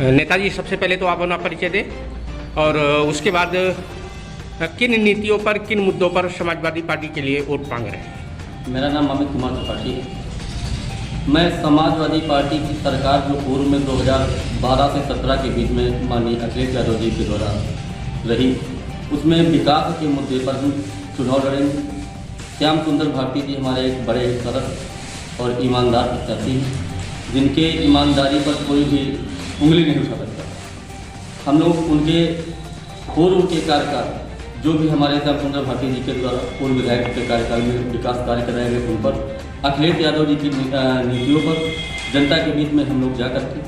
नेताजी, सबसे पहले तो आप अपना परिचय दें और उसके बाद किन नीतियों पर, किन मुद्दों पर समाजवादी पार्टी के लिए वोट मांग रहे हैं? मेरा नाम अमित कुमार त्रिपाठी है। मैं समाजवादी पार्टी की सरकार जो पूर्व में 2012 से 17 के बीच में माननीय अखिलेश यादव जी के द्वारा रही, उसमें विकास के मुद्दे पर हम चुनाव लड़ेंगे। श्याम सुंदर भारती जी हमारे एक बड़े सरस और ईमानदार प्रत्याशी हैं, जिनके ईमानदारी पर कोई भी उंगली नहीं उठा सकता। हम लोग उनके पूर्व के कार्यकाल, जो भी हमारे श्याम सुंदर भारती जी के द्वारा पूर्व विधायक के कार्यकाल में विकास कार्य कराए गए, उन पर, अखिलेश यादव जी की नीतियों पर जनता के बीच में हम लोग जा करके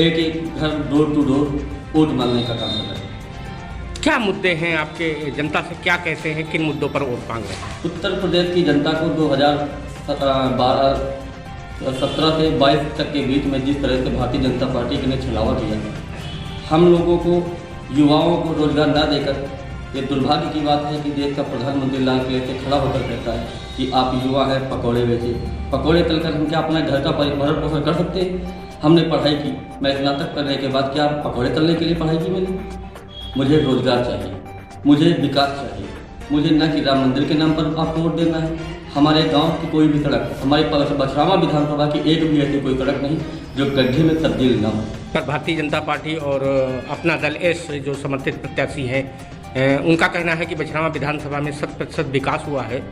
एक एक घर डोर टू डोर वोट मांगने का काम कर रहे हैं। क्या मुद्दे हैं आपके? जनता से क्या कहते हैं, किन मुद्दों पर वोट मांग रहे हैं? उत्तर प्रदेश की जनता को 2017 से 22 तक के बीच में जिस तरह से भारतीय जनता पार्टी ने छलावा किया, हम लोगों को, युवाओं को रोजगार न देकर, ये दुर्भाग्य की बात है कि देश का प्रधानमंत्री लाल किले से खड़ा होकर कहता है कि आप युवा हैं, पकौड़े बेचे। पकौड़े तलकर हम क्या अपना घर का भरण पोषण कर सकते हैं? हमने पढ़ाई की, मैं स्नातक करने के बाद क्या पकौड़े तलने के लिए पढ़ाई की मैंने? मुझे रोजगार चाहिए, मुझे विकास चाहिए, मुझे न कि राम मंदिर के नाम पर आपको वोट देना है। हमारे गांव की कोई भी सड़क, हमारे बछरावा विधानसभा की एक भी ऐसी कोई सड़क नहीं जो गड्ढे में तब्दील न हो। पर भारतीय जनता पार्टी और अपना दल एस जो समर्थित प्रत्याशी है, उनका कहना है कि बछरावा विधानसभा में 100% विकास हुआ है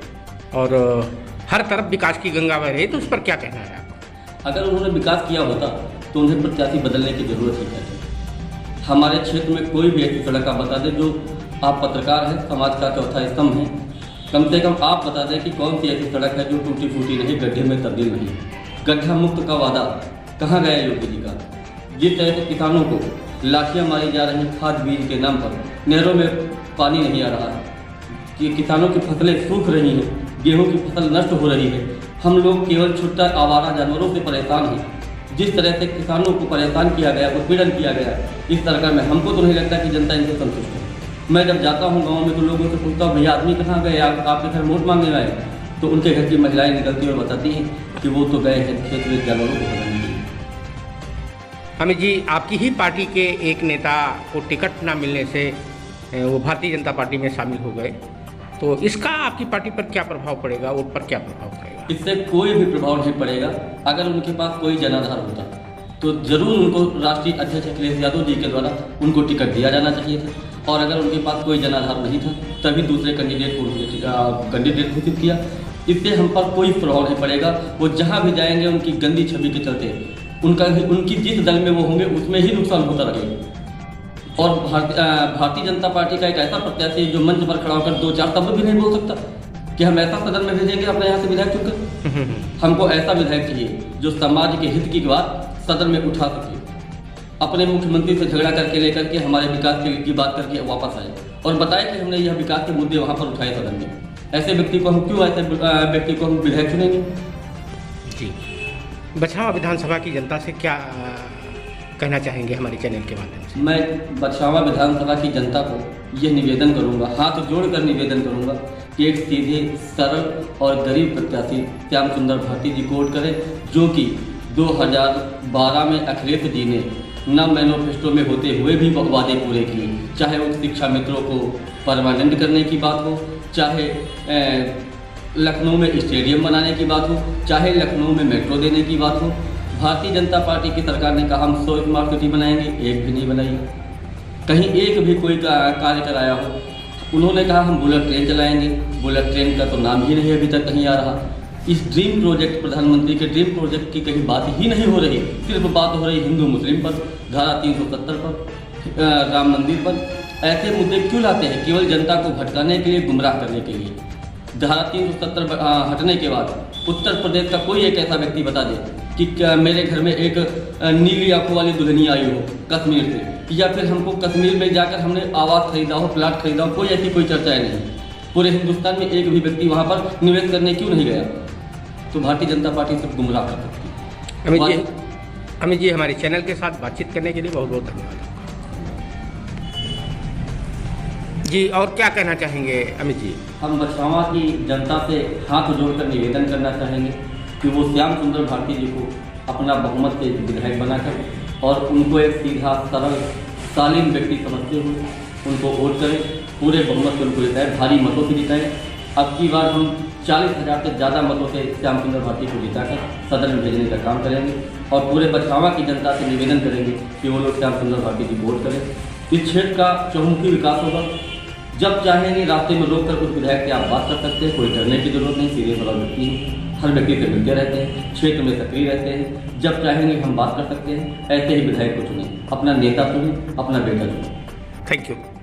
और हर तरफ विकास की गंगा बह रही है, तो उस पर क्या कहना है आपका? अगर उन्होंने विकास किया होता तो उन्हें प्रत्याशी बदलने की जरूरत ही क्या है? हमारे क्षेत्र में कोई भी ऐसी सड़क आप बता दें, जो, आप पत्रकार हैं, समाज का चौथा स्तंभ है, कम से कम आप बता दें कि कौन सी ऐसी सड़क है जो टूटी फूटी नहीं, गड्ढे में तब्दील नहीं। गड्ढा मुक्त का वादा कहाँ गया योगी जी का? जिस तरह से किसानों को लाठियाँ मारी जा रही खाद बीज के नाम पर, नहरों में पानी नहीं आ रहा है, कि किसानों की फसलें सूख रही हैं, गेहूं की फसल नष्ट हो रही है, हम लोग केवल छुट्टा आवारा जानवरों से परेशान हैं। जिस तरह से किसानों को परेशान किया गया, उत्पीड़न किया गया इस सरकार में, हमको तो नहीं लगता कि जनता इनसे संतुष्ट है। मैं जब जाता हूँ गाँव में तो लोगों से पूछता हूँ, भैया आदमी कहाँ गए, आपके घर वोट मांगने आए? तो उनके घर की महिलाएं निकलती और बताती हैं कि वो तो गए हैं खेत में जानवरों को पकड़ने के लिए। अमित जी, आपकी ही पार्टी के एक नेता को टिकट ना मिलने से वो भारतीय जनता पार्टी में शामिल हो गए, तो इसका आपकी पार्टी पर क्या प्रभाव पड़ेगा, वोट पर क्या प्रभाव पड़ेगा? इससे कोई भी प्रभाव नहीं पड़ेगा। अगर उनके पास कोई जनाधार होता तो जरूर उनको राष्ट्रीय अध्यक्ष अखिलेश यादव जी के द्वारा उनको टिकट दिया जाना चाहिए था, और अगर उनके पास कोई जनाधार नहीं था तभी दूसरे कैंडिडेट घोषित किया। इससे हम पर कोई प्रभाव नहीं पड़ेगा। वो जहाँ भी जाएंगे उनकी गंदी छवि के चलते उनकी जिस दल में वो होंगे उसमें ही नुकसान होता रहेगा। और भारतीय जनता पार्टी का एक ऐसा प्रत्याशी जो मंच पर खड़ा होकर 2-4 शब्द भी नहीं बोल सकता कि हम ऐसा सदन में भेजेंगे अपने यहाँ से विधायक चुनकर। हमको ऐसा विधायक चाहिए जो समाज के हित की बात सदन में उठा सके, अपने मुख्यमंत्री से झगड़ा करके लेकर के हमारे विकास की बात करके वापस आए और बताए कि हमने यह विकास के मुद्दे वहाँ पर उठाए सदन में। ऐसे व्यक्ति को हम विधायक चुनेंगे? जी, बछरावा विधानसभा की जनता से क्या कहना चाहेंगे हमारे चैनल के माध्यम से? मैं बछरावा विधानसभा की जनता को यह निवेदन करूंगा, हाथ जोड़कर निवेदन करूंगा कि एक सीधे, सरल और गरीब प्रत्याशी श्याम सुंदर भारती जी को वोट करें, जो कि 2012 में अखिलेश जी ने न मैनिफेस्टो में होते हुए भी वादे पूरे किए, चाहे वो शिक्षा मित्रों को परमानेंट करने की बात हो, चाहे लखनऊ में स्टेडियम बनाने की बात हो, चाहे लखनऊ में मेट्रो देने की बात हो। भारतीय जनता पार्टी की सरकार ने कहा हम 100 स्मार्ट सिटी बनाएंगे, एक भी नहीं बनाई। कहीं एक भी कोई कार्य कराया हो? उन्होंने कहा हम बुलेट ट्रेन चलाएंगे, बुलेट ट्रेन का तो नाम ही नहीं अभी तक कहीं आ रहा। इस ड्रीम प्रोजेक्ट, प्रधानमंत्री के ड्रीम प्रोजेक्ट की कहीं बात ही नहीं हो रही, सिर्फ बात हो रही हिंदू मुस्लिम पर, धारा 370 पर, राम मंदिर पर। ऐसे मुद्दे क्यों लाते हैं? केवल जनता को भटकाने के लिए, गुमराह करने के लिए। धारा 370 हटने के बाद उत्तर प्रदेश का कोई एक ऐसा व्यक्ति बता दे कि क्या मेरे घर में एक नीली आंखों वाली दुल्हनिया आई हो कश्मीर से, या फिर हमको कश्मीर में जाकर हमने आवास खरीदा हो, प्लाट खरीदा हो, कोई ऐसी कोई चर्चाएं नहीं। पूरे हिंदुस्तान में एक भी व्यक्ति वहाँ पर निवेश करने क्यों नहीं गया? तो भारतीय जनता पार्टी सिर्फ गुमराह कर सकती है। अमित जी, हमारे चैनल के साथ बातचीत करने के लिए बहुत बहुत धन्यवाद जी। और क्या कहना चाहेंगे अमित जी? हम बछरावा की जनता से हाथ जोड़कर निवेदन करना चाहेंगे कि वो श्याम सुंदर भारती जी को अपना बहुमत से विधायक बनाकर और उनको एक सीधा सरल शालीन व्यक्ति समझते हुए उनको वोट करें, पूरे बहुमत से उनको जिताएं, भारी मतों से जिताएं। अब की बार हम 40,000 से ज़्यादा मतों से श्याम सुंदर भारती को जिताकर सदन में भेजने का काम करेंगे और पूरे बछरावा की जनता से निवेदन करेंगे कि वो लोग श्याम सुंदर भारती जी वोट करें। इस क्षेत्र का चहुमुखी विकास होगा। जब चाहेंगे रास्ते में रोक कर कुछ विधायक से आप बात कर सकते हैं, कोई डरने की जरूरत नहीं, सीधे वाला व्यक्ति है, हर व्यक्ति से मिलते रहते हैं, क्षेत्र में सक्रिय रहते हैं। जब चाहेंगे हम बात कर सकते हैं। ऐसे ही विधायक को चुनें, अपना नेता चुनें, अपना बेटा चुनें। Thank you.